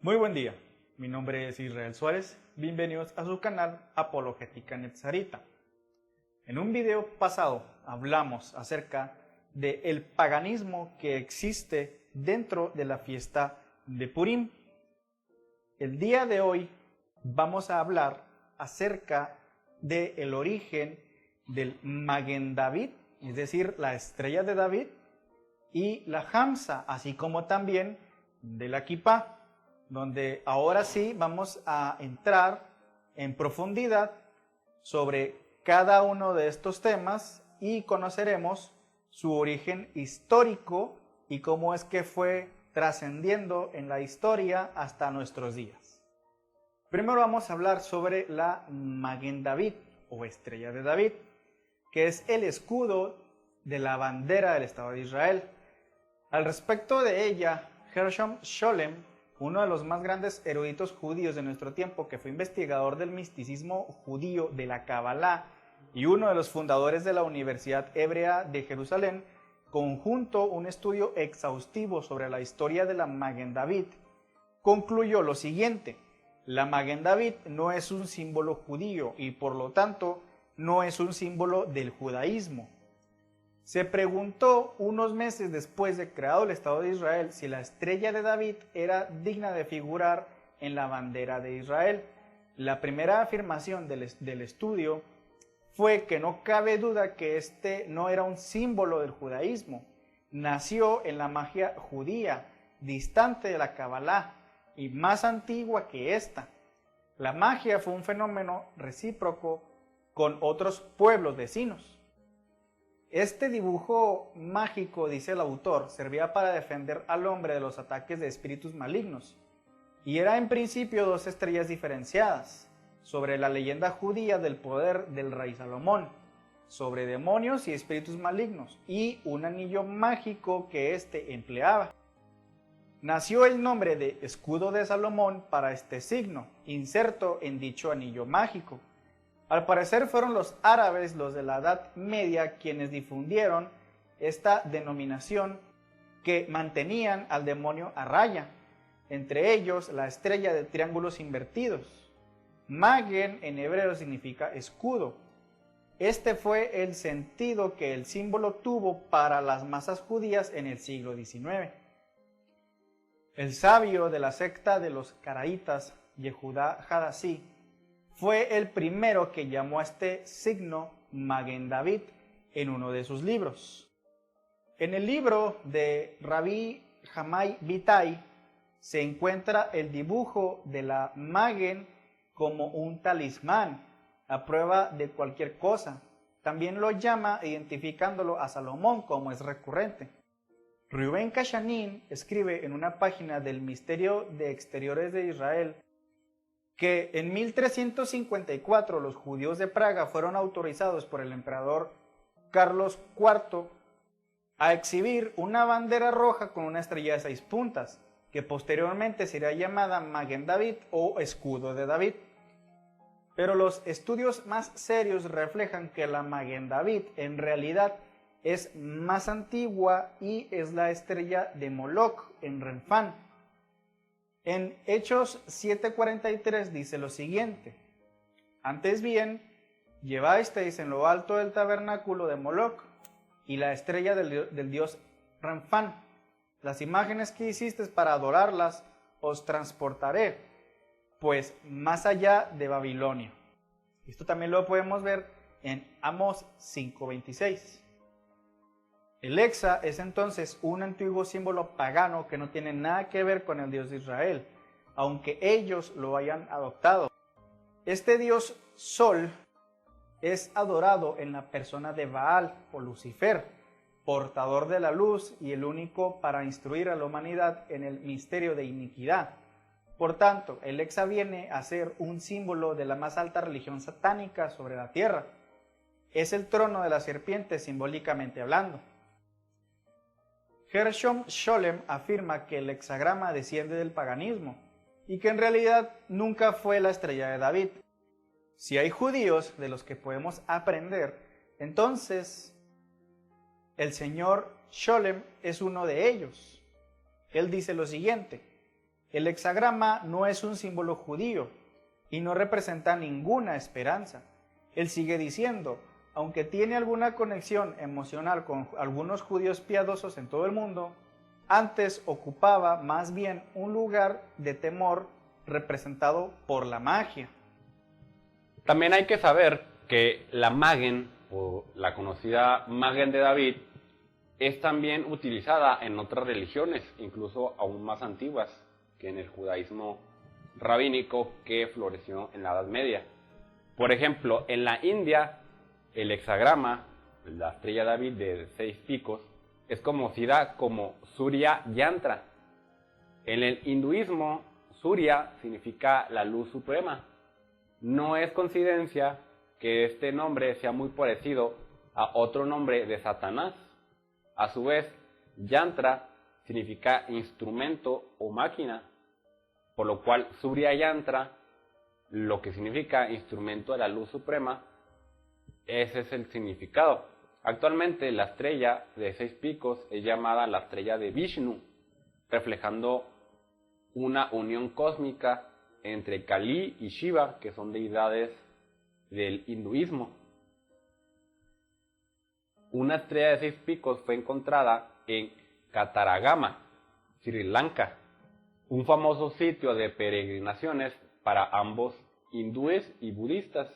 Muy buen día, mi nombre es Israel Suárez, bienvenidos a su canal Apologética Netzarita. En un video pasado hablamos acerca del paganismo que existe dentro de la fiesta de Purim. El día de hoy vamos a hablar acerca del origen del Maguen David, es decir, la estrella de David, y la Hamza, así como también de la Kipá, donde ahora sí vamos a entrar en profundidad sobre cada uno de estos temas y conoceremos su origen histórico y cómo es que fue trascendiendo en la historia hasta nuestros días. Primero vamos a hablar sobre la Maguen David o estrella de David, que es el escudo de la bandera del Estado de Israel. Al respecto de ella, Gershom Scholem, uno de los más grandes eruditos judíos de nuestro tiempo, que fue investigador del misticismo judío de la Kabbalah y uno de los fundadores de la Universidad Hebrea de Jerusalén, conjunto un estudio exhaustivo sobre la historia de la Maguen David, concluyó lo siguiente: la Maguen David no es un símbolo judío y por lo tanto no es un símbolo del judaísmo. Se preguntó unos meses después de creado el Estado de Israel si la estrella de David era digna de figurar en la bandera de Israel. La primera afirmación del estudio fue que no cabe duda que este no era un símbolo del judaísmo. Nació en la magia judía, distante de la Kabbalah y más antigua que esta. La magia fue un fenómeno recíproco con otros pueblos vecinos. Este dibujo mágico, dice el autor, servía para defender al hombre de los ataques de espíritus malignos, y era en principio dos estrellas diferenciadas, sobre la leyenda judía del poder del rey Salomón, sobre demonios y espíritus malignos, y un anillo mágico que éste empleaba. Nació el nombre de escudo de Salomón para este signo, inserto en dicho anillo mágico. Al parecer fueron los árabes, los de la Edad Media, quienes difundieron esta denominación que mantenían al demonio a raya, entre ellos la estrella de triángulos invertidos. Maguen en hebreo significa escudo. Este fue el sentido que el símbolo tuvo para las masas judías en el siglo XIX. El sabio de la secta de los caraítas, Yehudá Hadasí, fue el primero que llamó a este signo Maguen David en uno de sus libros. En el libro de Rabbi Jamai Vitai se encuentra el dibujo de la Maguen como un talismán, a prueba de cualquier cosa. También lo llama identificándolo a Salomón, como es recurrente. Reuben Kashanin escribe en una página del Misterio de Exteriores de Israel que en 1354 los judíos de Praga fueron autorizados por el emperador Carlos IV a exhibir una bandera roja con una estrella de 6 puntas, que posteriormente sería llamada Maguen David o escudo de David. Pero los estudios más serios reflejan que la Maguen David en realidad es más antigua y es la estrella de Moloch en Renfán. En Hechos 7:43 dice lo siguiente: antes bien, llevasteis en lo alto del tabernáculo de Moloch y la estrella del dios Renfán. Las imágenes que hicisteis para adorarlas os transportaré, pues más allá de Babilonia. Esto también lo podemos ver en Amós 5:26. El hexa es entonces un antiguo símbolo pagano que no tiene nada que ver con el Dios de Israel, aunque ellos lo hayan adoptado. Este dios Sol es adorado en la persona de Baal o Lucifer, portador de la luz y el único para instruir a la humanidad en el misterio de iniquidad. Por tanto, el hexa viene a ser un símbolo de la más alta religión satánica sobre la tierra. Es el trono de la serpiente simbólicamente hablando. Gershom Scholem afirma que el hexagrama desciende del paganismo y que en realidad nunca fue la estrella de David. Si hay judíos de los que podemos aprender, entonces el señor Scholem es uno de ellos. Él dice lo siguiente: El hexagrama no es un símbolo judío y no representa ninguna esperanza. Él sigue diciendo, aunque tiene alguna conexión emocional con algunos judíos piadosos en todo el mundo, antes ocupaba más bien un lugar de temor representado por la magia. También hay que saber que la Magen, o la conocida Magen de David, es también utilizada en otras religiones, incluso aún más antiguas que en el judaísmo rabínico que floreció en la Edad Media. Por ejemplo, en la India, el hexagrama, la estrella de David de 6 picos, es conocida como Surya Yantra. En el hinduismo, Surya significa la luz suprema. No es coincidencia que este nombre sea muy parecido a otro nombre de Satanás. A su vez, Yantra significa instrumento o máquina, por lo cual Surya Yantra, lo que significa instrumento de la luz suprema, ese es el significado. Actualmente la estrella de 6 picos es llamada la estrella de Vishnu, reflejando una unión cósmica entre Kali y Shiva, que son deidades del hinduismo. Una estrella de 6 picos fue encontrada en Kataragama, Sri Lanka, un famoso sitio de peregrinaciones para ambos hindúes y budistas.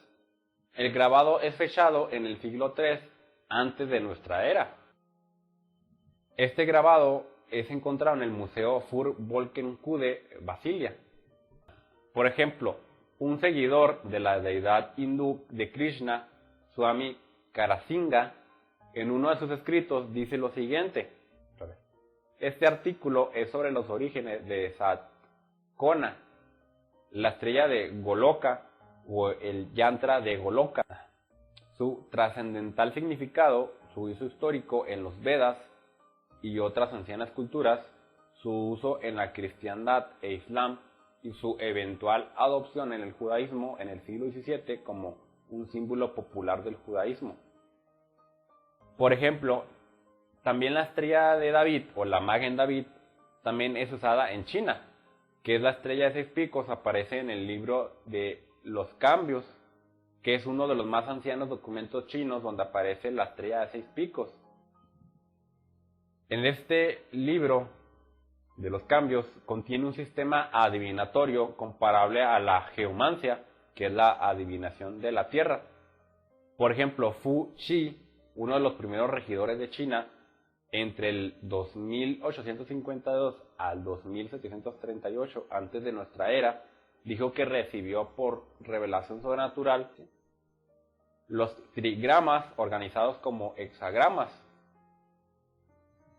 El grabado es fechado en el siglo III antes de nuestra era. Este grabado es encontrado en el Museo Fur Bolkenkude, Basilia. Por ejemplo, un seguidor de la deidad hindú de Krishna, Swami Karasinga, en uno de sus escritos dice lo siguiente. Este artículo es sobre los orígenes de Satkona, la estrella de Goloka o el yantra de Goloka, su trascendental significado, su uso histórico en los Vedas y otras ancianas culturas, su uso en la cristiandad e islam y su eventual adopción en el judaísmo en el siglo XVII como un símbolo popular del judaísmo. Por ejemplo, también la estrella de David o la Magen David también es usada en China, que es la estrella de 6 picos, aparece en el libro de los cambios, que es uno de los más ancianos documentos chinos donde aparece la estrella de 6 picos. En este libro de los cambios contiene un sistema adivinatorio comparable a la geomancia, que es la adivinación de la Tierra. Por ejemplo, Fu Xi, uno de los primeros regidores de China, entre el 2852 al 2738 antes de nuestra era, dijo que recibió por revelación sobrenatural los trigramas organizados como hexagramas.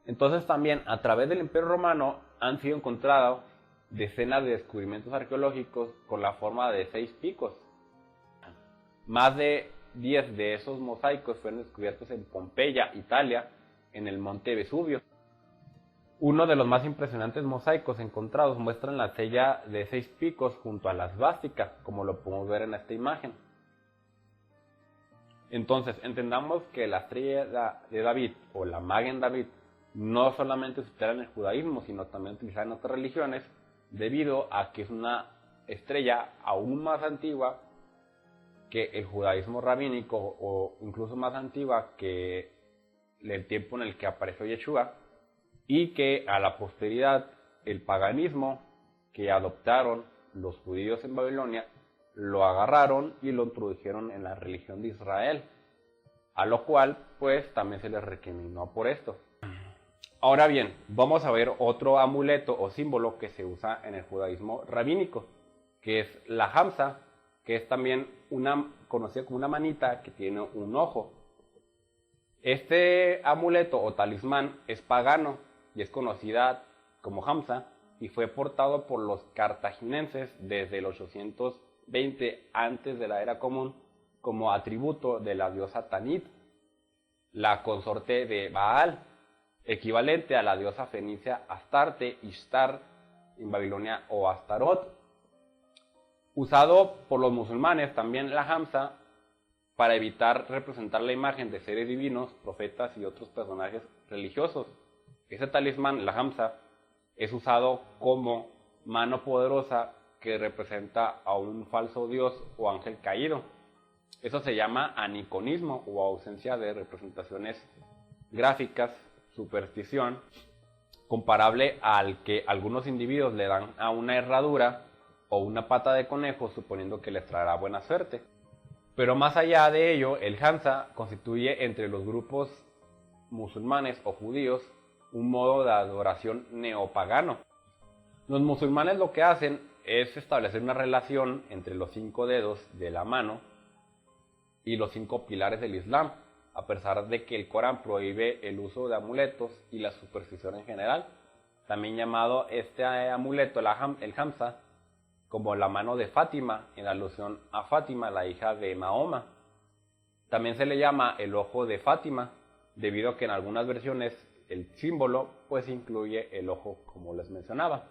Entonces también a través del Imperio Romano han sido encontrados decenas de descubrimientos arqueológicos con la forma de 6 picos. Más de 10 de esos mosaicos fueron descubiertos en Pompeya, Italia, en el monte Vesubio. Uno de los más impresionantes mosaicos encontrados muestran la estrella de 6 picos junto a la esvástica, como lo podemos ver en esta imagen. Entonces, entendamos que la estrella de David o la Magen David no solamente se utiliza en el judaísmo, sino también utilizada en otras religiones, debido a que es una estrella aún más antigua que el judaísmo rabínico, o incluso más antigua que el tiempo en el que apareció Yeshua, y que a la posteridad el paganismo que adoptaron los judíos en Babilonia lo agarraron y lo introdujeron en la religión de Israel, a lo cual pues también se les recriminó por esto. Ahora bien, vamos a ver otro amuleto o símbolo que se usa en el judaísmo rabínico, que es la hamsa, que es también conocida como una manita que tiene un ojo. Este amuleto o talismán es pagano y es conocida como hamsa y fue portado por los cartagineses desde el 820 antes de la era común como atributo de la diosa Tanit, la consorte de Baal, equivalente a la diosa fenicia Astarte, Ishtar en Babilonia o Astarot. Usado por los musulmanes también la hamsa para evitar representar la imagen de seres divinos, profetas y otros personajes religiosos. Ese talismán, la hamsa, es usado como mano poderosa que representa a un falso dios o ángel caído. Eso se llama aniconismo o ausencia de representaciones gráficas, superstición, comparable al que algunos individuos le dan a una herradura o una pata de conejo suponiendo que les traerá buena suerte. Pero más allá de ello, el Hamsa constituye entre los grupos musulmanes o judíos un modo de adoración neopagano. Los musulmanes lo que hacen es establecer una relación entre los 5 dedos de la mano y los 5 pilares del Islam, a pesar de que el Corán prohíbe el uso de amuletos y la superstición en general, también llamado este amuleto, el Hamsa, como la mano de Fátima, en alusión a Fátima, la hija de Mahoma. También se le llama el ojo de Fátima, debido a que en algunas versiones el símbolo pues incluye el ojo, como les mencionaba.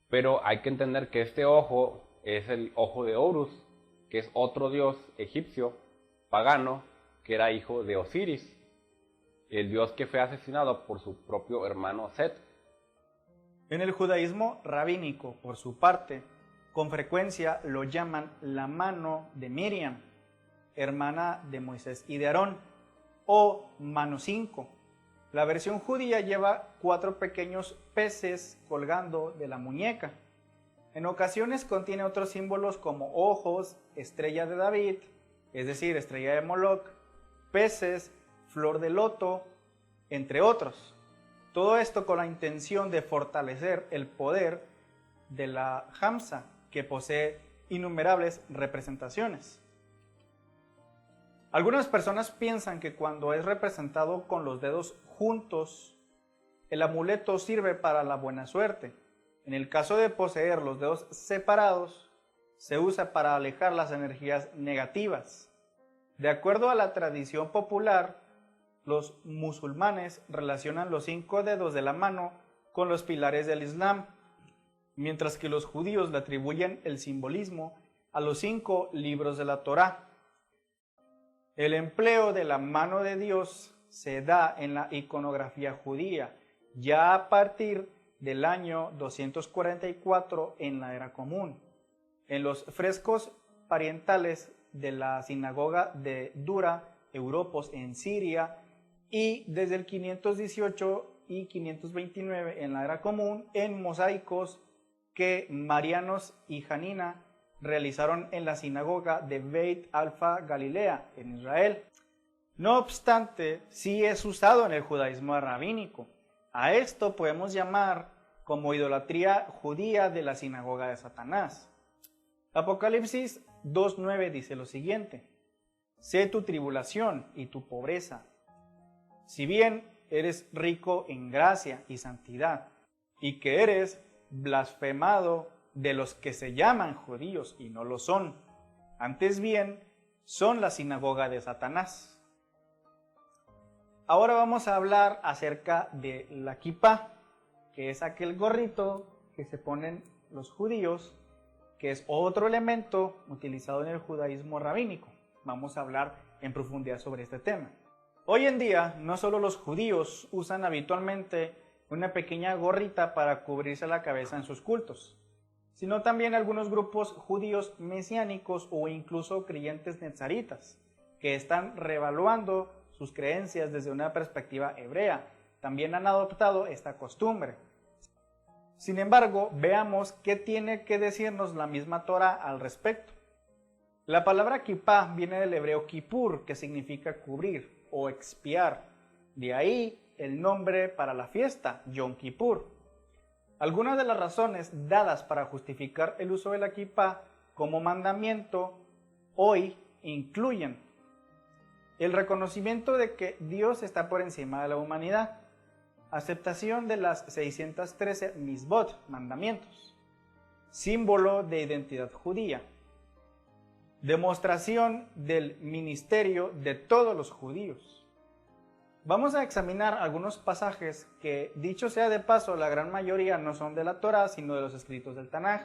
Pero hay que entender que este ojo es el ojo de Horus, que es otro dios egipcio pagano que era hijo de Osiris, el dios que fue asesinado por su propio hermano Set. En el judaísmo rabínico, por su parte, con frecuencia lo llaman la mano de Miriam, hermana de Moisés y de Aarón, o mano 5. La versión judía lleva 4 pequeños peces colgando de la muñeca. En ocasiones contiene otros símbolos como ojos, estrella de David, es decir, estrella de Moloch, peces, flor de loto, entre otros. Todo esto con la intención de fortalecer el poder de la Hamsa, que posee innumerables representaciones. Algunas personas piensan que cuando es representado con los dedos juntos, el amuleto sirve para la buena suerte. En el caso de poseer los dedos separados, se usa para alejar las energías negativas. De acuerdo a la tradición popular, los musulmanes relacionan los 5 dedos de la mano con los pilares del Islam, mientras que los judíos le atribuyen el simbolismo a los 5 libros de la Torá. El empleo de la mano de Dios se da en la iconografía judía, ya a partir del año 244 en la Era Común. En los frescos parientales de la sinagoga de Dura, Europos en Siria, y desde el 518 y 529 en la Era Común en mosaicos que Marianos y Janina realizaron en la sinagoga de Beit Alfa Galilea en Israel. No obstante, sí es usado en el judaísmo rabínico. A esto podemos llamar como idolatría judía de la sinagoga de Satanás. Apocalipsis 2:9 dice lo siguiente: sé tu tribulación y tu pobreza, si bien eres rico en gracia y santidad, y que eres blasfemado de los que se llaman judíos y no lo son, antes bien son la sinagoga de Satanás. Ahora vamos a hablar acerca de la kipá, que es aquel gorrito que se ponen los judíos, que es otro elemento utilizado en el judaísmo rabínico. Vamos a hablar en profundidad sobre este tema. Hoy en día, no solo los judíos usan habitualmente una pequeña gorrita para cubrirse la cabeza en sus cultos, sino también algunos grupos judíos mesiánicos o incluso creyentes nezaritas, que están reevaluando sus creencias desde una perspectiva hebrea. También han adoptado esta costumbre. Sin embargo, veamos qué tiene que decirnos la misma Torá al respecto. La palabra kipá viene del hebreo kippur, que significa cubrir o expiar. De ahí el nombre para la fiesta, Yom Kippur. Algunas de las razones dadas para justificar el uso de la kipá como mandamiento hoy incluyen el reconocimiento de que Dios está por encima de la humanidad, aceptación de las 613 misbot, mandamientos, símbolo de identidad judía, demostración del ministerio de todos los judíos. Vamos a examinar algunos pasajes que, dicho sea de paso, la gran mayoría no son de la Torá, sino de los escritos del Tanaj,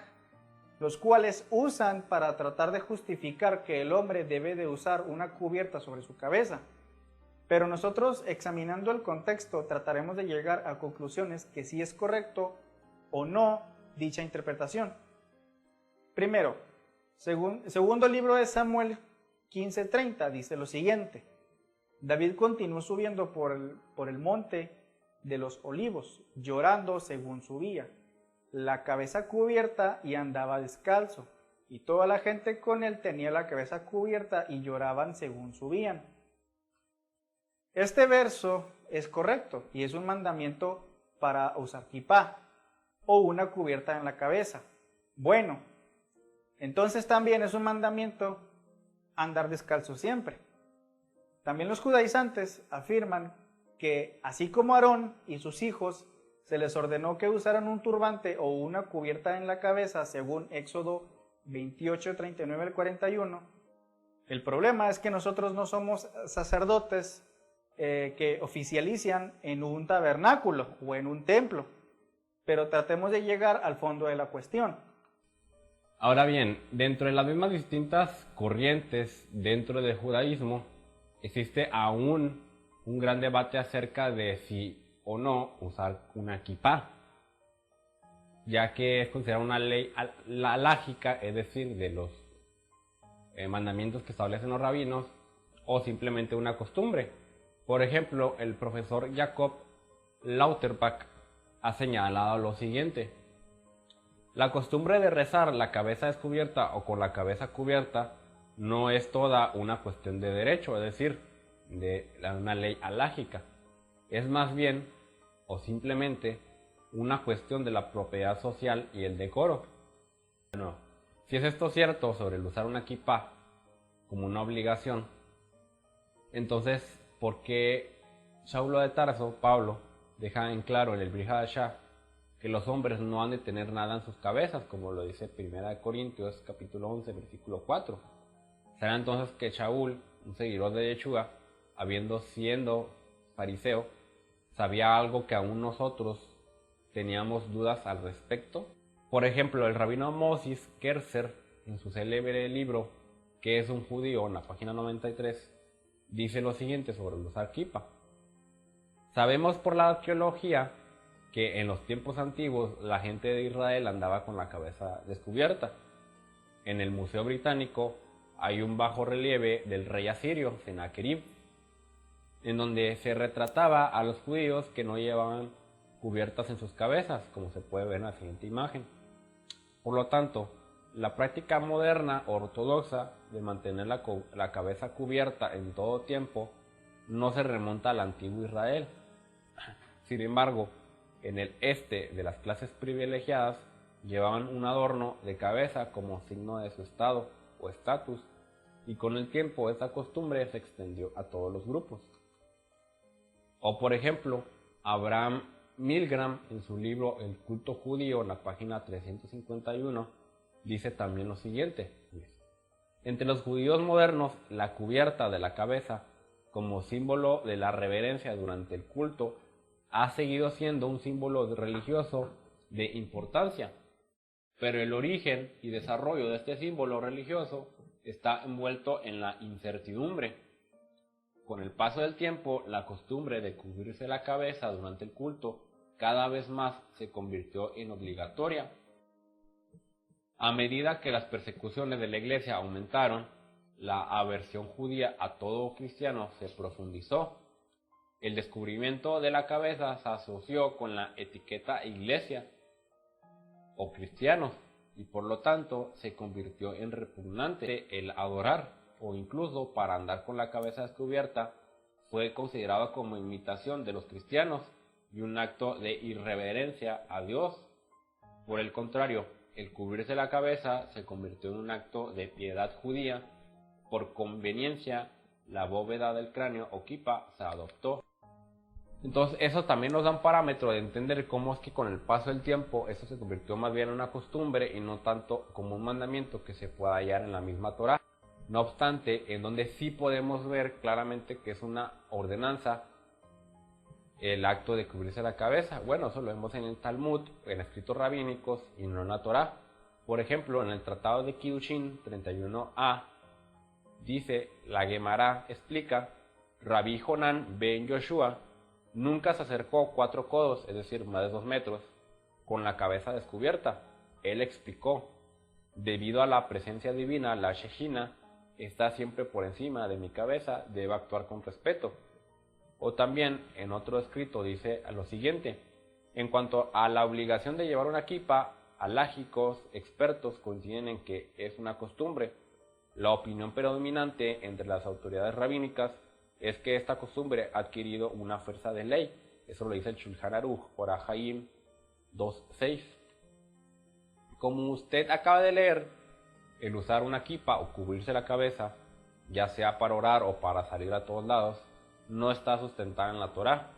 los cuales usan para tratar de justificar que el hombre debe de usar una cubierta sobre su cabeza. Pero nosotros, examinando el contexto, trataremos de llegar a conclusiones que sí es correcto o no dicha interpretación. Primero, segundo libro de Samuel 15:30 dice lo siguiente: David continuó subiendo por el monte de los olivos, llorando según subía, la cabeza cubierta y andaba descalzo, y toda la gente con él tenía la cabeza cubierta y lloraban según subían. Este verso es correcto y es un mandamiento para usar kipá o una cubierta en la cabeza. Bueno, entonces también es un mandamiento andar descalzo siempre. También los judaizantes afirman que así como Aarón y sus hijos se les ordenó que usaran un turbante o una cubierta en la cabeza según Éxodo 28, 39 al 41, el problema es que nosotros no somos sacerdotes que oficializan en un tabernáculo o en un templo, pero tratemos de llegar al fondo de la cuestión. Ahora bien, dentro de las mismas distintas corrientes dentro del judaísmo, existe aún un gran debate acerca de si o no usar una kipá, ya que es considerada una ley alágica, es decir, de los mandamientos que establecen los rabinos, o simplemente una costumbre. Por ejemplo, el profesor Jacob Lauterbach ha señalado lo siguiente: la costumbre de rezar la cabeza descubierta o con la cabeza cubierta no es toda una cuestión de derecho, es decir, de una ley alágica. Es más bien, o simplemente, una cuestión de la propiedad social y el decoro. Bueno, si es esto cierto sobre el usar una kipá como una obligación, entonces, ¿por qué Saulo de Tarso, Pablo, deja en claro en el Brit Hadashah que los hombres no han de tener nada en sus cabezas, como lo dice 1 Corintios capítulo 11, versículo 4? ¿Será entonces que Shaul, un seguidor de Yeshua, siendo fariseo, sabía algo que aún nosotros teníamos dudas al respecto? Por ejemplo, el rabino Moses Kerser, en su célebre libro ¿Qué es un judío?, en la página 93, dice lo siguiente sobre el usar kipá: sabemos por la arqueología que en los tiempos antiguos la gente de Israel andaba con la cabeza descubierta. En el Museo Británico hay un bajo relieve del rey asirio Sennacherib, en donde se retrataba a los judíos que no llevaban cubiertas en sus cabezas, como se puede ver en la siguiente imagen. Por lo tanto, la práctica moderna ortodoxa de mantener la cabeza cubierta en todo tiempo no se remonta al antiguo Israel. Sin embargo, en el este de las clases privilegiadas llevaban un adorno de cabeza como signo de su estado o estatus, y con el tiempo esta costumbre se extendió a todos los grupos. O por ejemplo, Abraham Milgram, en su libro El culto judío, en la página 351, dice también lo siguiente: entre los judíos modernos, la cubierta de la cabeza como símbolo de la reverencia durante el culto ha seguido siendo un símbolo religioso de importancia, pero el origen y desarrollo de este símbolo religioso está envuelto en la incertidumbre. Con el paso del tiempo, la costumbre de cubrirse la cabeza durante el culto cada vez más se convirtió en obligatoria. A medida que las persecuciones de la Iglesia aumentaron, la aversión judía a todo cristiano se profundizó. El descubrimiento de la cabeza se asoció con la etiqueta iglesia o cristianos, y por lo tanto se convirtió en repugnante el adorar, o incluso para andar con la cabeza descubierta fue considerado como imitación de los cristianos y un acto de irreverencia a Dios. Por el contrario, el cubrirse la cabeza se convirtió en un acto de piedad judía. Por conveniencia, la bóveda del cráneo o kipá se adoptó. Entonces eso también nos da un parámetro de entender cómo es que con el paso del tiempo eso se convirtió más bien en una costumbre y no tanto como un mandamiento que se pueda hallar en la misma Torá. No obstante, en donde sí podemos ver claramente que es una ordenanza el acto de cubrirse la cabeza. Bueno, eso lo vemos en el Talmud, en escritos rabínicos y no en la Torá. Por ejemplo, en el Tratado de Kiddushin 31a dice, la Gemara explica, Rabí Jonán ben Yoshua nunca se acercó 4 codos, es decir, más de 2 metros, con la cabeza descubierta. Él explicó: debido a la presencia divina, la Shejina está siempre por encima de mi cabeza, debo actuar con respeto. O también en otro escrito dice lo siguiente: en cuanto a la obligación de llevar una kipa, halágicos expertos coinciden en que es una costumbre. La opinión predominante entre las autoridades rabínicas es que esta costumbre ha adquirido una fuerza de ley. Eso lo dice el Shulchan Aruch, Orah Chaim 2.6. Como usted acaba de leer, el usar una kipa o cubrirse la cabeza, ya sea para orar o para salir a todos lados, no está sustentada en la Torá.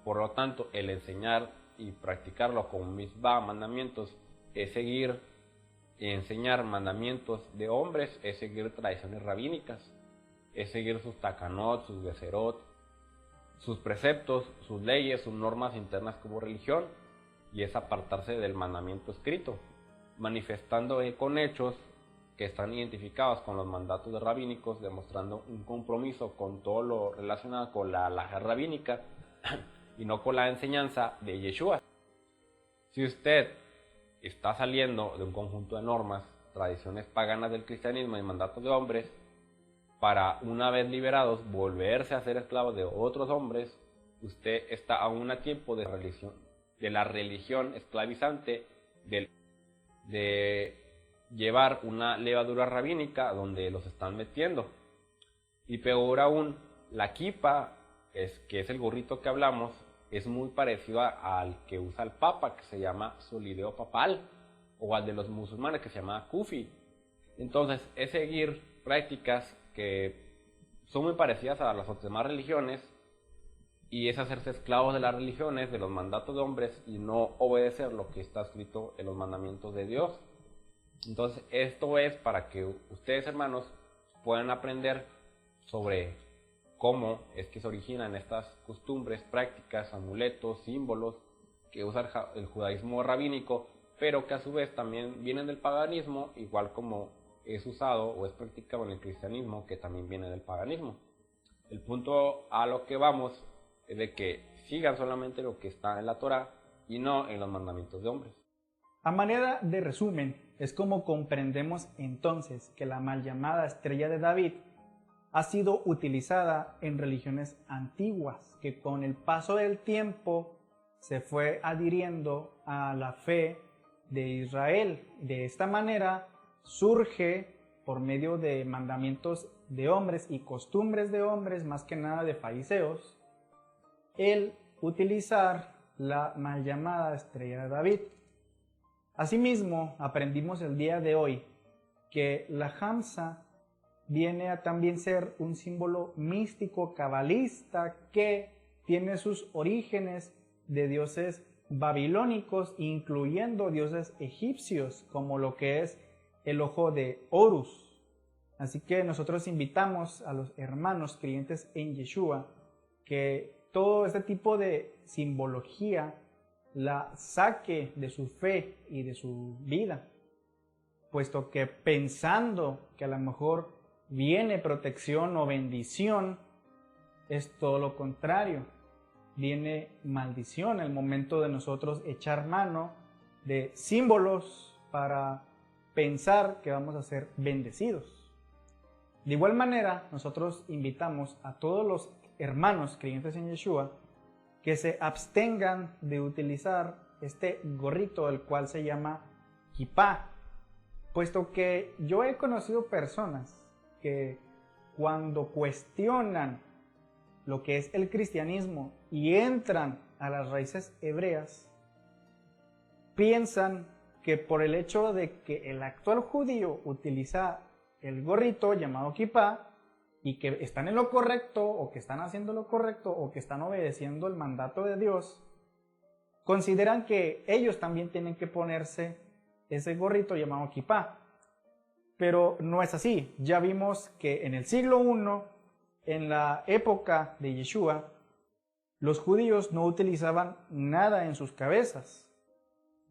Por lo tanto, el enseñar y practicarlo como mitzvah, mandamientos, es seguir y enseñar mandamientos de hombres, es seguir tradiciones rabínicas, es seguir sus takanot, sus geserot, sus preceptos, sus leyes, sus normas internas como religión, y es apartarse del mandamiento escrito, manifestando con hechos que están identificados con los mandatos rabínicos, demostrando un compromiso con todo lo relacionado con la halajá rabínica y no con la enseñanza de Yeshua. Si usted está saliendo de un conjunto de normas, tradiciones paganas del cristianismo y mandatos de hombres, para una vez liberados volverse a ser esclavos de otros hombres, usted está aún a tiempo de la religión esclavizante, de llevar una levadura rabínica donde los están metiendo. Y peor aún, la kipa, que es el gorrito que hablamos, es muy parecido al que usa el papa, que se llama solideo papal, o al de los musulmanes, que se llama kufi. Entonces es seguir prácticas que son muy parecidas a las demás religiones, y es hacerse esclavos de las religiones, de los mandatos de hombres, y no obedecer lo que está escrito en los mandamientos de Dios. Entonces esto es para que ustedes, hermanos, puedan aprender sobre cómo es que se originan estas costumbres, prácticas, amuletos, símbolos que usa el judaísmo rabínico, pero que a su vez también vienen del paganismo, igual como es usado o es practicado en el cristianismo, que también viene del paganismo. El punto a lo que vamos es de que sigan solamente lo que está en la Torá y no en los mandamientos de hombres. A manera de resumen, es como comprendemos entonces que la mal llamada estrella de David ha sido utilizada en religiones antiguas, que con el paso del tiempo se fue adhiriendo a la fe de Israel. De esta manera surge, por medio de mandamientos de hombres y costumbres de hombres, más que nada de fariseos, el utilizar la mal llamada estrella de David. Asimismo, aprendimos el día de hoy que la Hamsa viene a también ser un símbolo místico cabalista que tiene sus orígenes de dioses babilónicos, incluyendo dioses egipcios, como lo que es el ojo de Horus. Así que nosotros invitamos a los hermanos creyentes en Yeshua que todo este tipo de simbología la saque de su fe y de su vida, puesto que pensando que a lo mejor viene protección o bendición, es todo lo contrario. Viene maldición al momento de nosotros echar mano de símbolos para pensar que vamos a ser bendecidos. De igual manera, nosotros invitamos a todos los hermanos creyentes en Yeshua que se abstengan de utilizar este gorrito, el cual se llama kipá, puesto que yo he conocido personas que cuando cuestionan lo que es el cristianismo y entran a las raíces hebreas, piensan que por el hecho de que el actual judío utiliza el gorrito llamado kipá y que están en lo correcto o que están haciendo lo correcto o que están obedeciendo el mandato de Dios, consideran que ellos también tienen que ponerse ese gorrito llamado kipá. Pero no es así. Ya vimos que en el siglo I, en la época de Yeshua, los judíos no utilizaban nada en sus cabezas.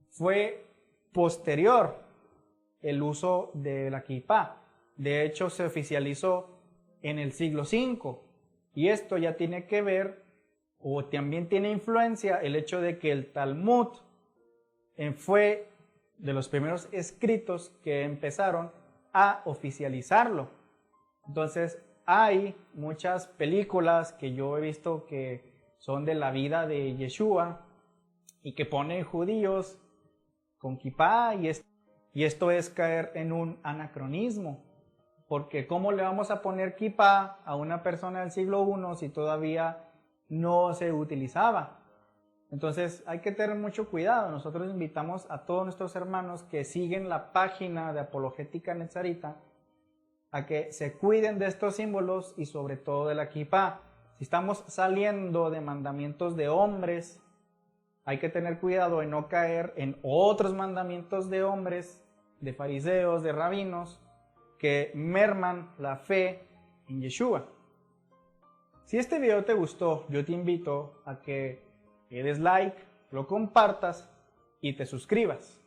Fue posterior el uso de la kipá. De hecho, se oficializó en el siglo V. Y esto ya tiene que ver, o también tiene influencia, el hecho de que el Talmud fue de los primeros escritos que empezaron a oficializarlo. Entonces hay muchas películas que yo he visto que son de la vida de Yeshua y que ponen judíos con kipá, y esto es caer en un anacronismo, porque ¿cómo le vamos a poner kipá a una persona del siglo I si todavía no se utilizaba? Entonces hay que tener mucho cuidado. Nosotros invitamos a todos nuestros hermanos que siguen la página de Apologética Netzarita a que se cuiden de estos símbolos y sobre todo de la kipá. Si estamos saliendo de mandamientos de hombres, hay que tener cuidado de no caer en otros mandamientos de hombres, de fariseos, de rabinos, que merman la fe en Yeshua. Si este video te gustó, yo te invito a que le des like, lo compartas y te suscribas.